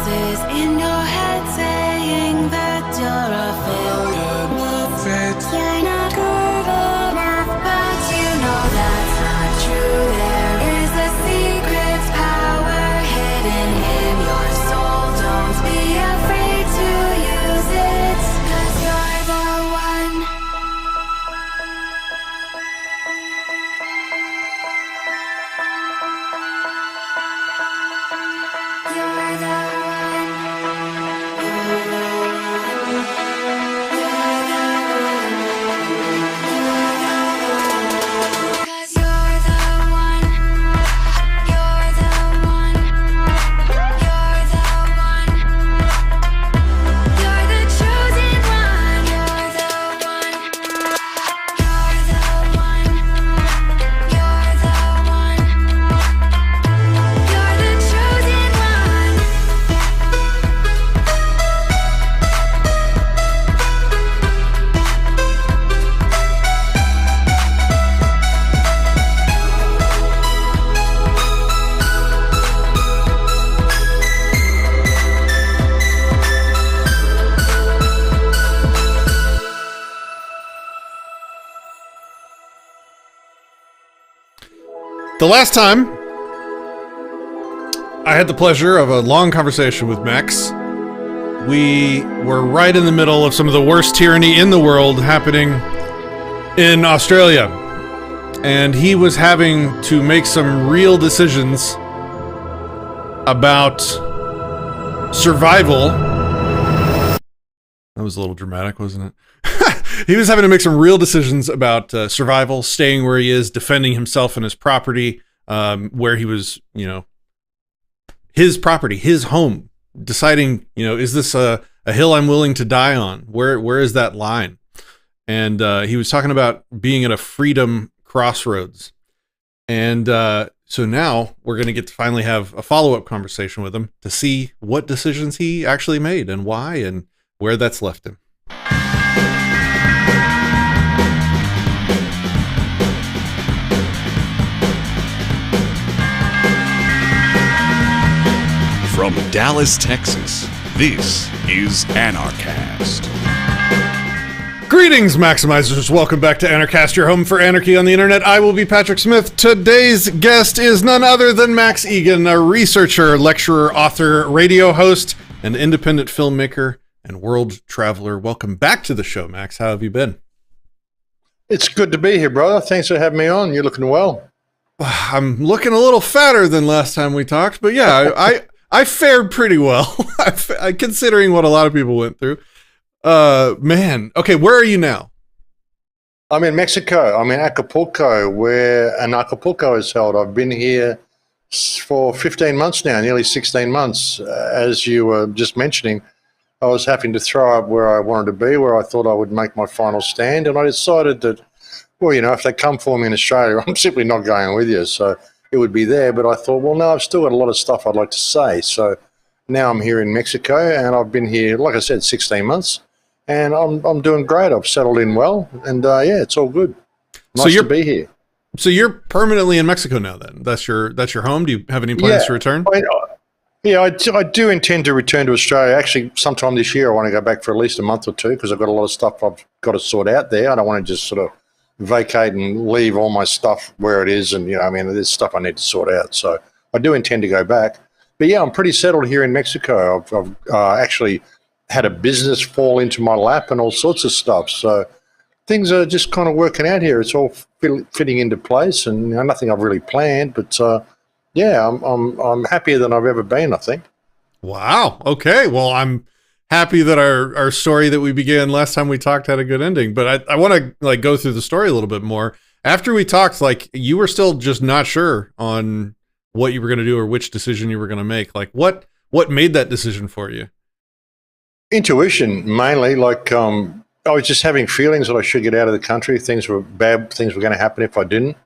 voices in your head saying that you're a failure. You're not good enough, but you know that's not true. There is a secret power hidden in your soul. Don't be afraid to use it, 'cause you're the one. You're the one. You're the one. You're the one. 'Cause you're the one. You're the one. You're the one. You're the chosen one. You're the one. You're the one. You're the one. You're the chosen one. The last time, I had the pleasure of a long conversation with Max. We were right in the middle of some of the worst tyranny in the world happening in Australia. And he was having to make some real decisions about survival. That was a little dramatic, wasn't it? He was having to make some real decisions about survival, staying where he is, defending himself and his property, where he was, his property, his home, deciding, is this a hill I'm willing to die on? Where is that line? And he was talking about being at a freedom crossroads. And so now we're going to get to finally have a follow-up conversation with him to see what decisions he actually made and why and where that's left him. From Dallas, Texas, this is Anarchast. Greetings, Maximizers. Welcome back to Anarchast, your home for anarchy on the internet. I will be Patrick Smith. Today's guest is none other than Max Igan, a researcher, lecturer, author, radio host, and independent filmmaker and world traveler. Welcome back to the show, Max. How have you been? It's good to be here, brother. Thanks for having me on. You're looking well. I'm looking a little fatter than last time we talked, but yeah, I fared pretty well, considering what a lot of people went through. Man. Okay, where are you now? I'm in Mexico. I'm in Acapulco, where an Acapulco is held. I've been here for 15 months now, nearly 16 months. As you were just mentioning, I was having to throw up where I wanted to be, where I thought I would make my final stand. And I decided that, well, if they come for me in Australia, I'm simply not going with you. So it would be there. But I thought, well, no, I've still got a lot of stuff I'd like to say. So now I'm here in Mexico, and I've been here, like I said, 16 months. And I'm doing great. I've settled in well. And, yeah, it's all good. Nice to be here. So you're permanently in Mexico now then? That's your home? Do you have any plans to return? I do intend to return to Australia. Actually, sometime this year, I want to go back for at least a month or two because I've got a lot of stuff I've got to sort out there. I don't want to just sort of vacate and leave all my stuff where it is. And, there's stuff I need to sort out. So I do intend to go back. But, yeah, I'm pretty settled here in Mexico. I've actually had a business fall into my lap and all sorts of stuff. So things are just kind of working out here. It's all fitting into place and nothing I've really planned. But, yeah, I'm happier than I've ever been, I think. Wow. Okay. Well, I'm happy that our story that we began last time we talked had a good ending. But I want to go through the story a little bit more. After we talked, you were still just not sure on what you were going to do or which decision you were going to make. What made that decision for you? Intuition, mainly. I was just having feelings that I should get out of the country. Things were bad. Things were going to happen if I didn't.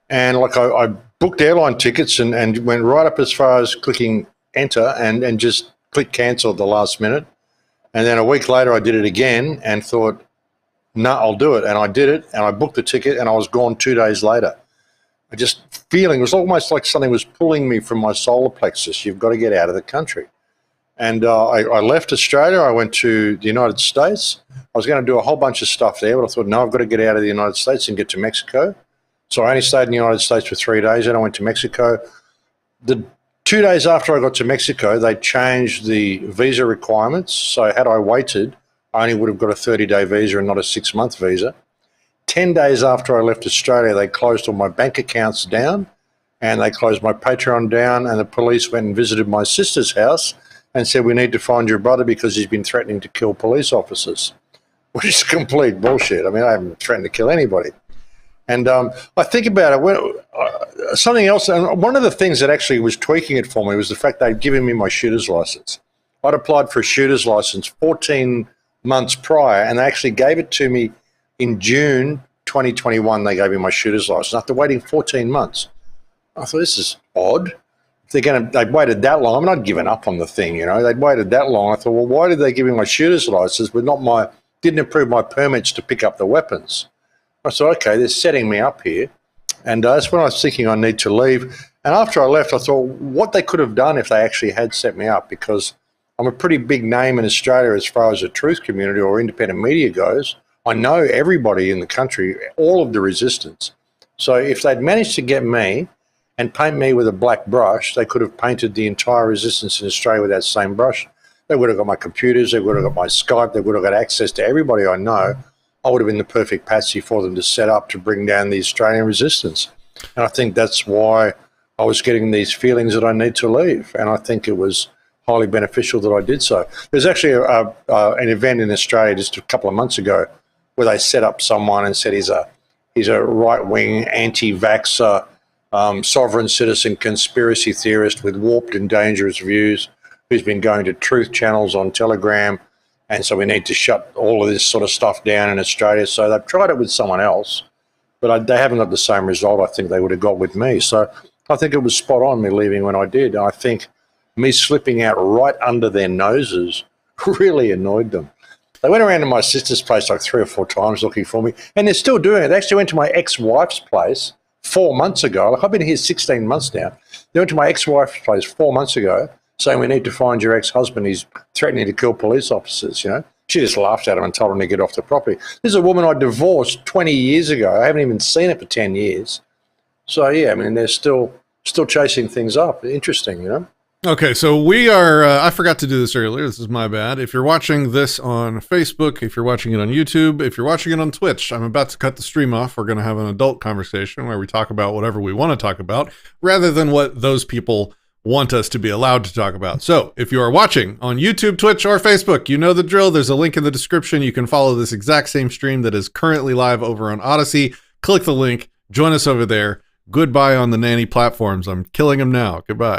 And I booked airline tickets and went right up as far as clicking enter and just click cancel at the last minute. And then a week later, I did it again and thought, no, I'll do it. And I did it, and I booked the ticket, and I was gone 2 days later. I just feeling, it was almost like something was pulling me from my solar plexus. You've got to get out of the country. And I left Australia. I went to the United States. I was going to do a whole bunch of stuff there, but I thought, no, I've got to get out of the United States and get to Mexico. So I only stayed in the United States for 3 days, and I went to Mexico. The 2 days after I got to Mexico, they changed the visa requirements. So had I waited, I only would have got a 30-day visa and not a 6-month visa. 10 days after I left Australia, they closed all my bank accounts down, and they closed my Patreon down, and the police went and visited my sister's house and said, we need to find your brother because he's been threatening to kill police officers, which is complete bullshit. I mean, I haven't threatened to kill anybody. And I think about it, something else, and one of the things that actually was tweaking it for me was the fact they'd given me my shooter's license. I'd applied for a shooter's license 14 months prior, and they actually gave it to me in June 2021. They gave me my shooter's license after waiting 14 months. I thought, this is odd. They'd waited that long. I mean, I'd given up on the thing, you know. They'd waited that long. I thought, well, why did they give me my shooter's license but didn't approve my permits to pick up the weapons? I thought, okay, they're setting me up here. And that's when I was thinking I need to leave. And after I left, I thought what they could have done if they actually had set me up, because I'm a pretty big name in Australia as far as the truth community or independent media goes. I know everybody in the country, all of the resistance. So if they'd managed to get me and paint me with a black brush, they could have painted the entire resistance in Australia with that same brush. They would have got my computers, they would have got my Skype, they would have got access to everybody I know. I would have been the perfect patsy for them to set up to bring down the Australian resistance. And I think that's why I was getting these feelings that I need to leave. And I think it was highly beneficial that I did so. There's actually an event in Australia just a couple of months ago where they set up someone and said he's a right-wing, anti-vaxxer, sovereign citizen conspiracy theorist with warped and dangerous views who's been going to truth channels on Telegram, and so we need to shut all of this sort of stuff down in Australia. So they've tried it with someone else, but they haven't got the same result I think they would have got with me. So I think it was spot on me leaving when I did. I think me slipping out right under their noses really annoyed them. They went around to my sister's place like 3 or 4 times looking for me, and they're still doing it. They actually went to my ex-wife's place 4 months ago. Like, I've been here 16 months now. They went to my ex-wife's place 4 months ago saying, we need to find your ex-husband. He's threatening to kill police officers, you know. She just laughed at him and told him to get off the property. This is a woman I divorced 20 years ago. I haven't even seen it for 10 years. So, yeah, I mean, they're still chasing things up. Interesting, you know. Okay, so we are, I forgot to do this earlier. This is my bad. If you're watching this on Facebook, if you're watching it on YouTube, if you're watching it on Twitch, I'm about to cut the stream off. We're going to have an adult conversation where we talk about whatever we want to talk about rather than what those people want us to be allowed to talk about. So if you are watching on YouTube, Twitch, or Facebook, you know the drill. There's a link in the description. You can follow this exact same stream that is currently live over on Odysee. Click the link, join us over there. Goodbye on the nanny platforms. I'm killing them now. Goodbye.